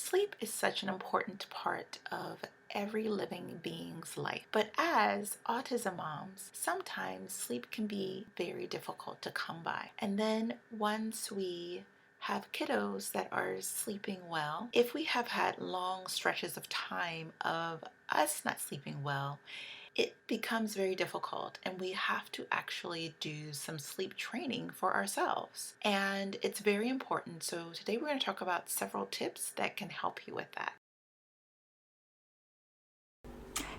Sleep is such an important part of every living being's life. But as autism moms, sometimes sleep can be very difficult to come by. And then once we have kiddos that are sleeping well, if we have had long stretches of time of us not sleeping well, it becomes very difficult and we have to actually do some sleep training for ourselves. And it's very important. So today we're going to talk about several tips that can help you with that.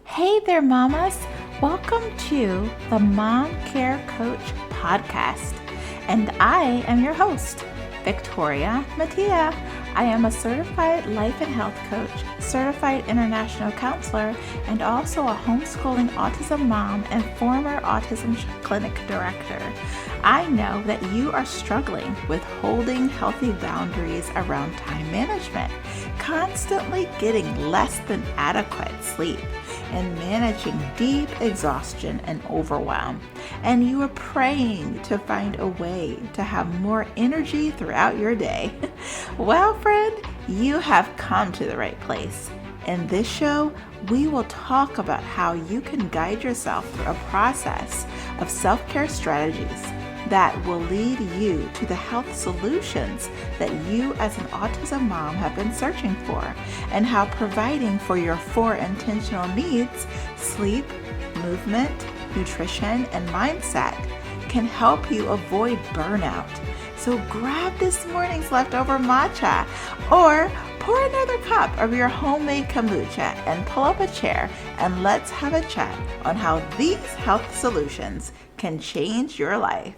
Hey there, mamas. Welcome to the Mom Care Coach podcast. And I am your host, Victoria Matea. I am a certified life and health coach, certified international counselor, and also a homeschooling autism mom and former autism clinic director. I know that you are struggling with holding healthy boundaries around time management, constantly getting less than adequate sleep, and managing deep exhaustion and overwhelm. And you are praying to find a way to have more energy throughout your day. Well, friend, you have come to the right place. In this show, we will talk about how you can guide yourself through a process of self-care strategies that will lead you to the health solutions that you as an autism mom have been searching for, and how providing for your 4 intentional needs, sleep, movement, nutrition, and mindset, can help you avoid burnout. So grab this morning's leftover matcha or pour another cup of your homemade kombucha and pull up a chair and let's have a chat on how these health solutions can change your life.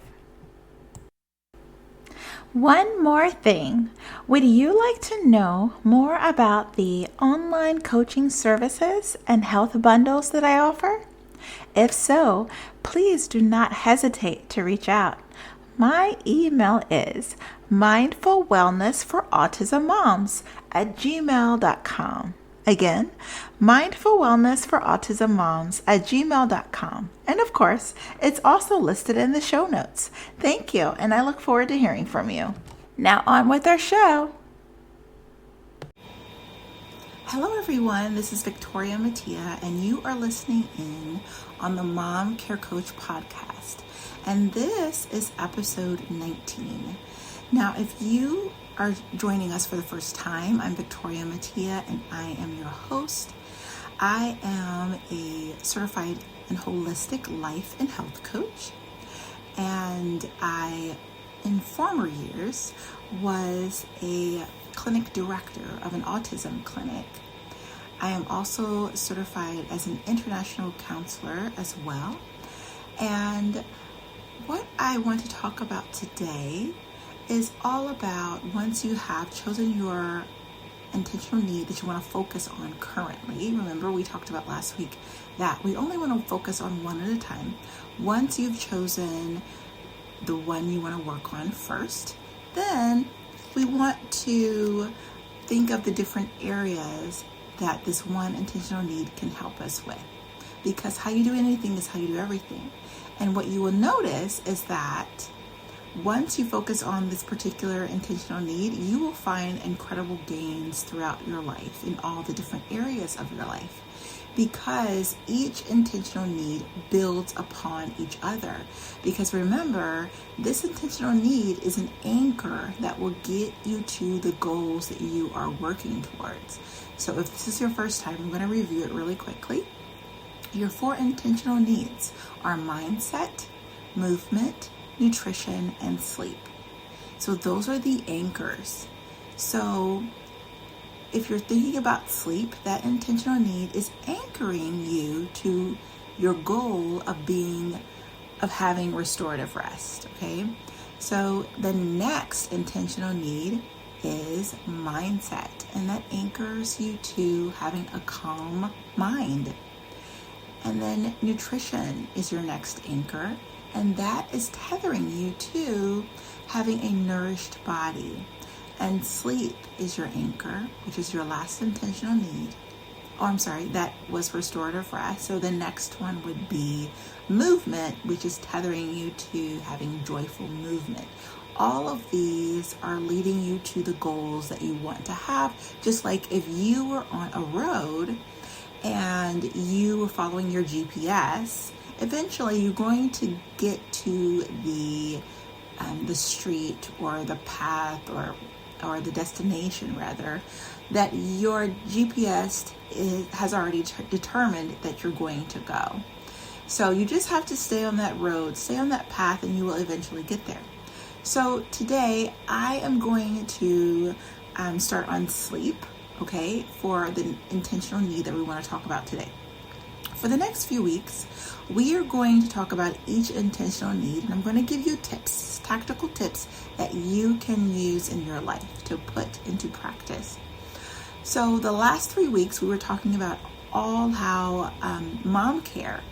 One more thing, would you like to know more about the online coaching services and health bundles that I offer? If so, please do not hesitate to reach out. My email is mindfulwellnessforautismmoms@gmail.com. Again, mindfulwellnessforautismmoms@gmail.com. And of course, it's also listed in the show notes. Thank you, and I look forward to hearing from you. Now on with our show. Hello everyone, this is Victoria Matea and you are listening in on the Mom Care Coach podcast. And this is episode 19. Now, if you are joining us for the first time, I'm Victoria Matea and I am your host. I am a certified and holistic life and health coach. And I, in former years, was a clinic director of an autism clinic. I am also certified as an international counselor as well. And what I want to talk about today is all about once you have chosen your intentional need that you want to focus on currently. Remember, we talked about last week that we only want to focus on one at a time. Once you've chosen the one you want to work on first, then we want to think of the different areas that this one intentional need can help us with. Because how you do anything is how you do everything. And what you will notice is that once you focus on this particular intentional need, you will find incredible gains throughout your life in all the different areas of your life. Because each intentional need builds upon each other. Because remember, this intentional need is an anchor that will get you to the goals that you are working towards. So if this is your first time, I'm going to review it really quickly. Your 4 intentional needs are mindset, movement, nutrition, and sleep. So those are the anchors. So if you're thinking about sleep, that intentional need is anchoring you to your goal of having restorative rest, okay? So the next intentional need is mindset, and that anchors you to having a calm mind. And then nutrition is your next anchor, and that is tethering you to having a nourished body. And sleep is your anchor, which is your last intentional need. That was restorative rest. So the next one would be movement, which is tethering you to having joyful movement. all of these are leading you to the goals that you want to have. Just like if you were on a road and you were following your GPS, eventually you're going to get to the street or the path or the destination rather, that your GPS has already determined that you're going to go. So you just have to stay on that road, stay on that path, and you will eventually get there. So today I am going to start on sleep, okay, for the intentional need that we want to talk about today. For the next few weeks, we are going to talk about each intentional need, and I'm going to give you tips, tactical tips that you can use in your life to put into practice. So the last 3 weeks, we were talking about all how mom care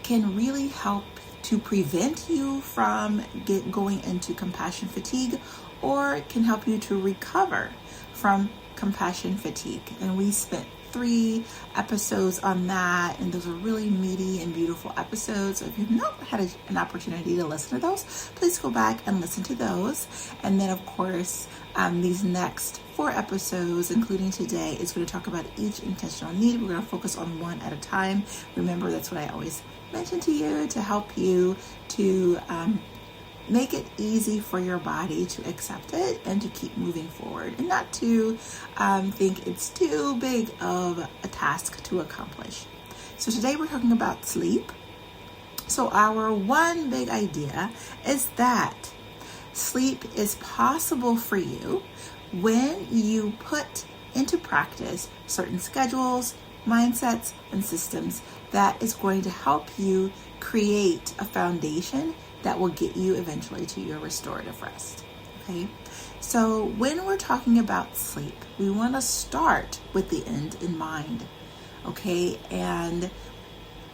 can really help to prevent you from going into compassion fatigue, or it can help you to recover from compassion fatigue. And we spent 3 episodes on that, and those are really meaty and beautiful episodes. So if you've not had an opportunity to listen to those, please go back and listen to those. And then of course, these next 4 episodes, including today, is going to talk about each intentional need. We're going to focus on one at a time. Remember, that's what I always mention to you, to help you to make it easy for your body to accept it and to keep moving forward, and not to think it's too big of a task to accomplish. So today we're talking about sleep. So our one big idea is that sleep is possible for you when you put into practice certain schedules, mindsets, and systems that is going to help you create a foundation that will get you eventually to your restorative rest. Okay, so when we're talking about sleep, we want to start with the end in mind. Okay, and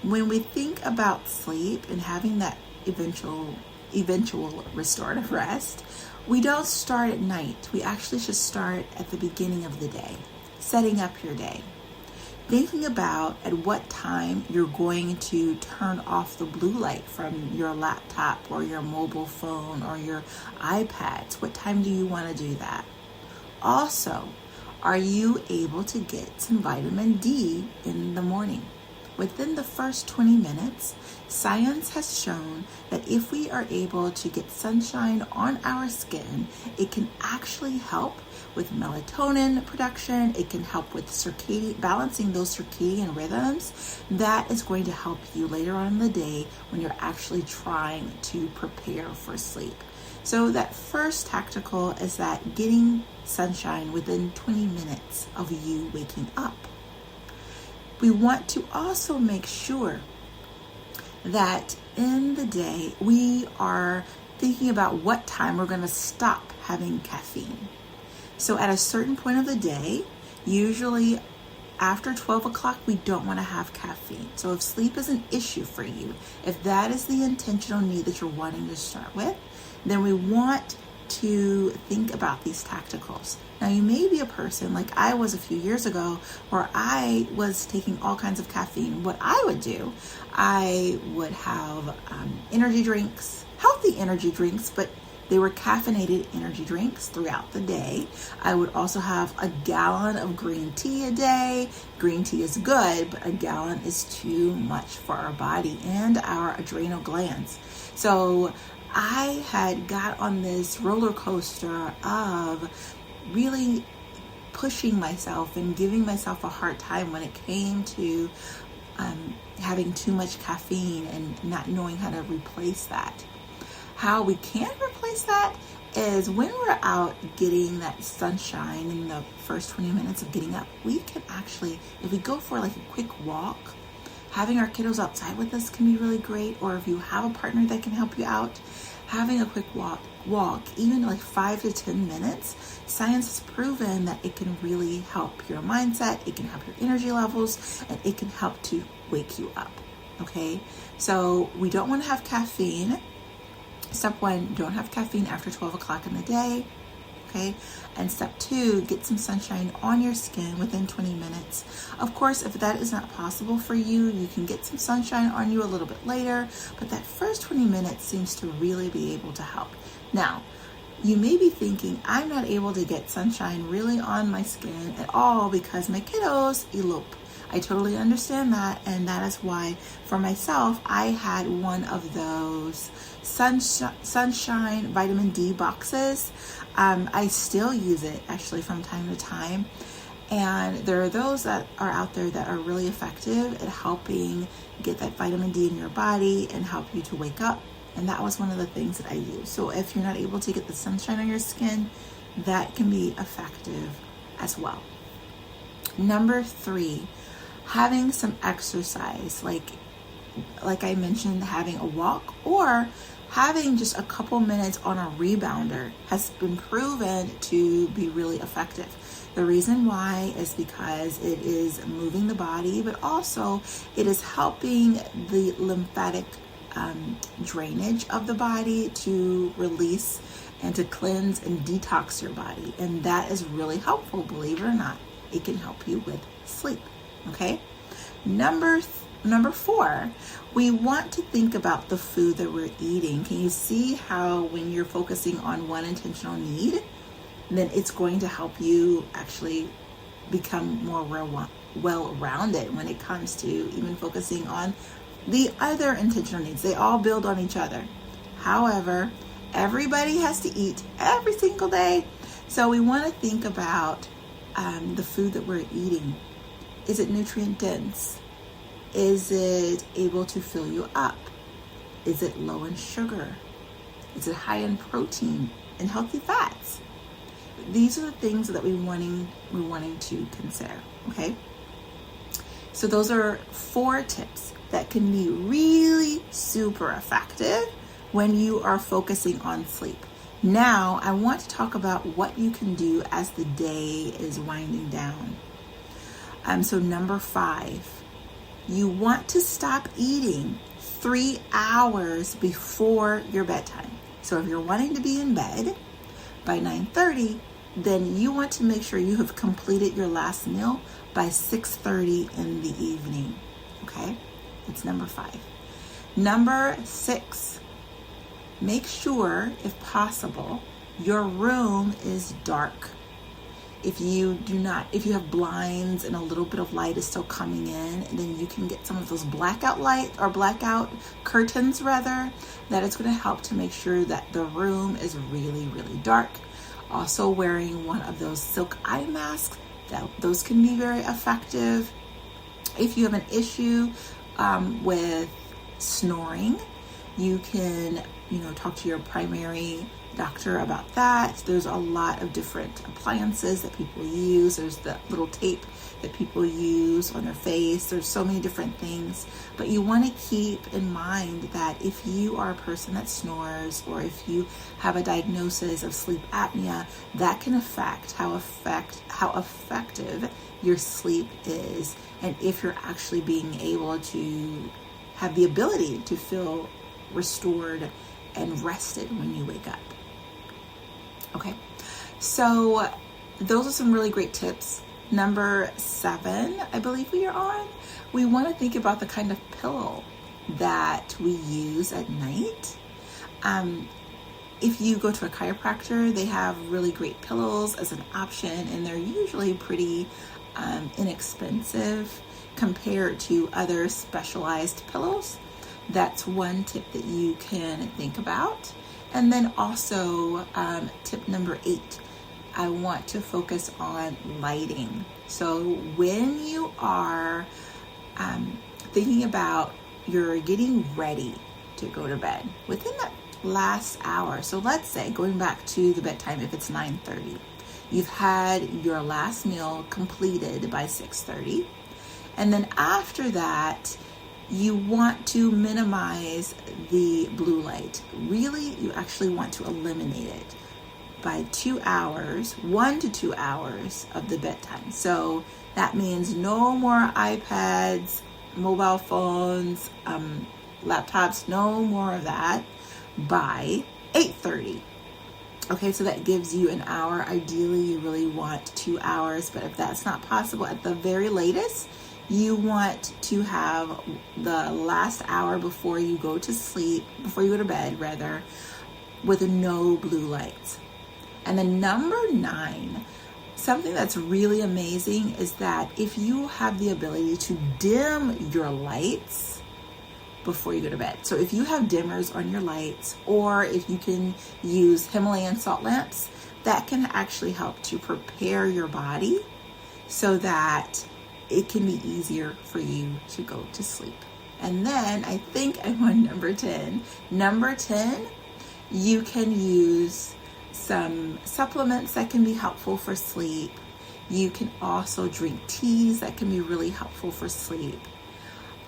when we think about sleep and having that eventual restorative rest, we don't start at night. We actually should start at the beginning of the day, setting up your day. Thinking about at what time you're going to turn off the blue light from your laptop or your mobile phone or your iPads. What time do you want to do that? Also, are you able to get some vitamin D in the morning? Within the first 20 minutes, science has shown that if we are able to get sunshine on our skin, it can actually help with melatonin production. It can help with balancing those circadian rhythms. That is going to help you later on in the day when you're actually trying to prepare for sleep. So that first tactical is that getting sunshine within 20 minutes of you waking up. We want to also make sure that in the day we are thinking about what time we're going to stop having caffeine. So at a certain point of the day, usually after 12 o'clock, we don't want to have caffeine. So if sleep is an issue for you, if that is the intentional need that you're wanting to start with, then we want to think about these tacticals. Now, you may be a person like I was a few years ago where I was taking all kinds of caffeine. What I would do, I would have energy drinks, healthy energy drinks, but they were caffeinated energy drinks throughout the day. I would also have a gallon of green tea a day. Green tea is good, but a gallon is too much for our body and our adrenal glands. So I had got on this roller coaster of really pushing myself and giving myself a hard time when it came to having too much caffeine and not knowing how to replace that. How we can replace that is when we're out getting that sunshine in the first 20 minutes of getting up, we can actually, if we go for like a quick walk, having our kiddos outside with us can be really great. Or if you have a partner that can help you out, having a quick walk, even like 5 to 10 minutes, science has proven that it can really help your mindset, it can help your energy levels, and it can help to wake you up. Okay, so we don't want to have caffeine. Step 1, don't have caffeine after 12 o'clock in the day. Okay, and step 2, get some sunshine on your skin within 20 minutes. Of course, if that is not possible for you, you can get some sunshine on you a little bit later, but that first 20 minutes seems to really be able to help. Now, You may be thinking, I'm not able to get sunshine really on my skin at all because my kiddos elope. I totally understand that, and that is why for myself, I had one of those sunshine vitamin D boxes. I still use it actually from time to time, and there are those that are out there that are really effective at helping get that vitamin D in your body and help you to wake up. And that was one of the things that I use. So if you're not able to get the sunshine on your skin, that can be effective as well. Number 3, having some exercise, like I mentioned, having a walk or having just a couple minutes on a rebounder has been proven to be really effective. The reason why is because it is moving the body, but also it is helping the lymphatic drainage of the body to release and to cleanse and detox your body. And that is really helpful, believe it or not. It can help you with sleep. Okay. Number 4, we want to think about the food that we're eating. Can you see how when you're focusing on one intentional need, then it's going to help you actually become more well-rounded when it comes to even focusing on the other intentional needs. They all build on each other. However, everybody has to eat every single day. So we want to think about the food that we're eating. Is it nutrient dense? Is it able to fill you up? Is it low in sugar? Is it high in protein and healthy fats? These are the things that we're wanting to consider, okay? So those are 4 tips that can be really super effective when you are focusing on sleep. Now, I want to talk about what you can do as the day is winding down. So number 5, you want to stop eating 3 hours before your bedtime. So if you're wanting to be in bed by 9:30, then you want to make sure you have completed your last meal by 6:30 in the evening. Okay? It's number 5. Number 6, make sure, if possible, your room is dark. If you have blinds and a little bit of light is still coming in, then you can get some of those blackout curtains rather, that it's going to help to make sure that the room is really, really dark. Also wearing one of those silk eye masks, those can be very effective. If you have an issue with snoring, you can, talk to your primary doctor about that. There's a lot of different appliances that people use. There's the little tape that people use on their face. There's so many different things, but you want to keep in mind that if you are a person that snores, or if you have a diagnosis of sleep apnea, that can affect how effective your sleep is, and if you're actually being able to have the ability to feel restored and rested when you wake up. Okay, so those are some really great tips. Number 7, I believe we are on. We want to think about the kind of pillow that we use at night. If you go to a chiropractor, they have really great pillows as an option, and they're usually pretty inexpensive compared to other specialized pillows. That's one tip that you can think about. And then also tip number 8, I want to focus on lighting. So when you are thinking about you're getting ready to go to bed, within that last hour, so let's say going back to the bedtime, if it's 9:30, you've had your last meal completed by 6:30, and then after that, you want to minimize the blue light. Really, you actually want to eliminate it by 2 hours, 1 to 2 hours of the bedtime. So that means no more iPads, mobile phones, laptops, no more of that by 8:30. Okay, so that gives you an hour. Ideally, you really want 2 hours, but if that's not possible, at the very latest, you want to have the last hour before you go to bed, with no blue lights. And then number 9, something that's really amazing is that if you have the ability to dim your lights before you go to bed. So if you have dimmers on your lights, or if you can use Himalayan salt lamps, that can actually help to prepare your body so that it can be easier for you to go to sleep. And then I think I'm on number 10. Number 10, you can use some supplements that can be helpful for sleep. You can also drink teas that can be really helpful for sleep.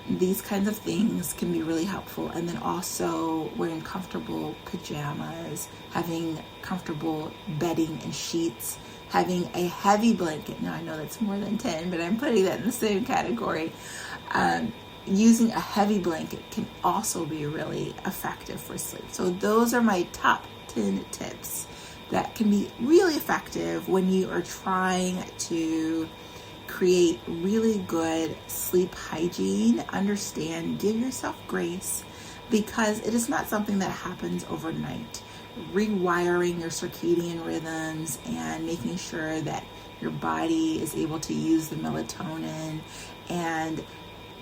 These kinds of things can be really helpful. And then also wearing comfortable pajamas, having comfortable bedding and sheets, having a heavy blanket. Now I know that's more than 10, but I'm putting that in the same category. Using a heavy blanket can also be really effective for sleep. So those are my top 10 tips that can be really effective when you are trying to create really good sleep hygiene. Understand, give yourself grace, because it is not something that happens overnight. Rewiring your circadian rhythms and making sure that your body is able to use the melatonin and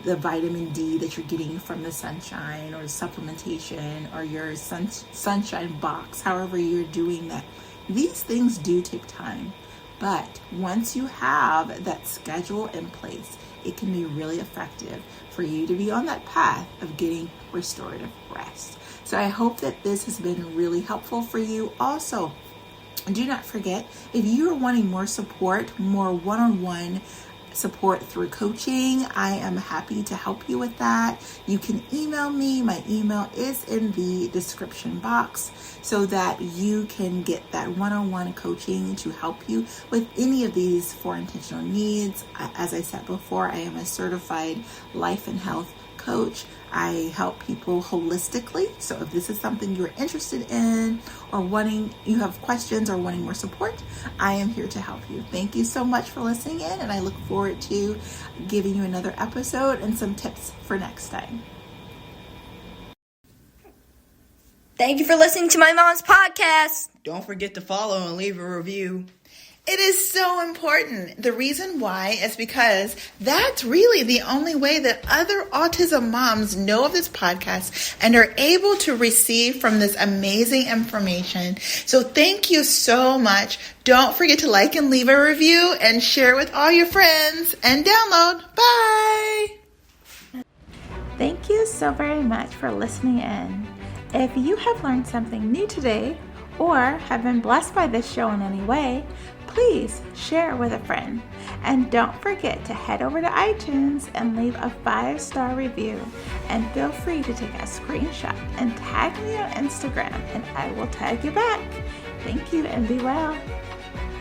the vitamin D that you're getting from the sunshine, or supplementation, or your sunshine box, however you're doing that. These things do take time, but once you have that schedule in place, it can be really effective for you to be on that path of getting restorative rest. So I hope that this has been really helpful for you. Also, do not forget, if you are wanting more support, more one-on-one support through coaching, I am happy to help you with that. You can email me. My email is in the description box, so that you can get that one-on-one coaching to help you with any of these 4 intentional needs. As I said before, I am a certified life and health coach. I help people holistically. So if this is something you're interested in, or you have questions or wanting more support, I am here to help you. Thank you so much for listening in, and I look forward to giving you another episode and some tips for next time. Thank you for listening to my mom's podcast. Don't forget to follow and leave a review. It is so important. The reason why is because that's really the only way that other autism moms know of this podcast and are able to receive from this amazing information. So thank you so much. Don't forget to like and leave a review and share with all your friends and download. Bye. Thank you so very much for listening in. If you have learned something new today, or have been blessed by this show in any way, please share it with a friend. And don't forget to head over to iTunes and leave a 5-star review. And feel free to take a screenshot and tag me on Instagram, and I will tag you back. Thank you, and be well.